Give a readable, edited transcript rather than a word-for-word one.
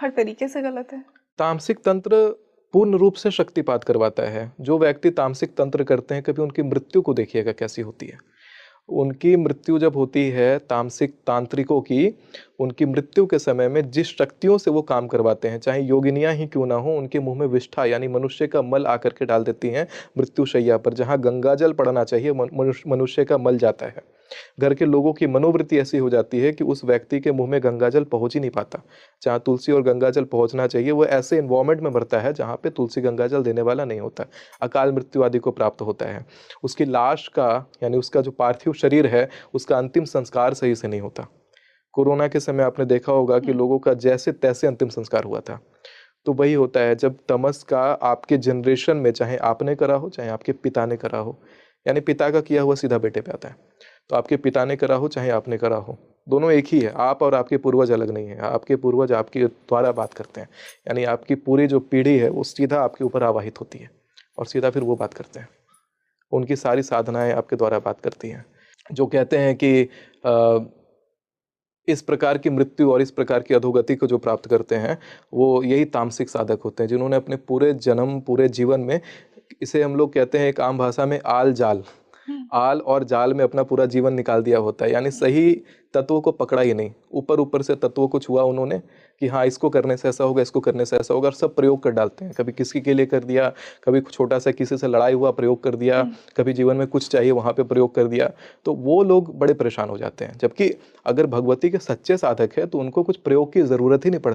हर तरीके से गलत है। तामसिक तंत्र पूर्ण रूप से शक्तिपात करवाता है। जो व्यक्ति तामसिक तंत्र करते हैं, कभी उनकी मृत्यु को देखिएगा कैसी होती है। उनकी मृत्यु जब होती है तामसिक तांत्रिकों की, उनकी मृत्यु के समय में जिस शक्तियों से वो काम करवाते हैं, चाहे योगिनियां ही क्यों ना हो, उनके मुंह में विष्ठा यानी मनुष्य का मल आकर के डाल देती हैं मृत्यु शैया पर। जहां गंगाजल पड़ना चाहिए मनुष्य का मल जाता है। घर के लोगों की मनोवृत्ति ऐसी हो जाती है कि उस व्यक्ति के मुंह में गंगाजल पहुंच ही नहीं पाता। जहाँ तुलसी और गंगाजल पहुंचना चाहिए, वो ऐसे इन्वायरमेंट में मरता है जहाँ पे तुलसी गंगाजल देने वाला नहीं होता। अकाल मृत्यु आदि को प्राप्त होता है। उसकी लाश का यानी उसका जो पार्थिव शरीर है, उसका अंतिम संस्कार सही से नहीं होता। कोरोना के समय आपने देखा होगा कि लोगों का जैसे तैसे अंतिम संस्कार हुआ था। तो वही होता है जब तमस का आपके जनरेशन में, चाहे आपने करा हो चाहे आपके पिता ने करा हो, यानी पिता का किया हुआ सीधा बेटे पे आता है। तो आपके पिता ने करा हो चाहे आपने करा हो, दोनों एक ही है। आप और आपके पूर्वज अलग नहीं है। आपके पूर्वज आपके द्वारा बात करते हैं, यानी आपकी पूरी जो पीढ़ी है वो सीधा आपके ऊपर आवाहित होती है और सीधा फिर वो बात करते हैं। उनकी सारी साधनाएं आपके द्वारा बात करती हैं। जो कहते हैं कि इस प्रकार की मृत्यु और इस प्रकार की अधोगति को जो प्राप्त करते हैं, वो यही तामसिक साधक होते हैं, जिन्होंने अपने पूरे जन्म पूरे जीवन में, इसे हम लोग कहते हैं एक आम भाषा में आल जाल, आल और जाल में अपना पूरा जीवन निकाल दिया होता है। यानी सही तत्वों को पकड़ा ही नहीं, ऊपर ऊपर से तत्वों को छुआ उन्होंने कि हाँ इसको करने से ऐसा होगा, इसको करने से ऐसा होगा, और सब प्रयोग कर डालते हैं। कभी किसी के लिए कर दिया, कभी छोटा सा किसी से लड़ाई हुआ प्रयोग कर दिया, कभी जीवन में कुछ चाहिए वहाँ पे प्रयोग कर दिया। तो वो लोग बड़े परेशान हो जाते हैं। जबकि अगर भगवती के सच्चे साधक है तो उनको कुछ प्रयोग की ज़रूरत ही नहीं पड़ती।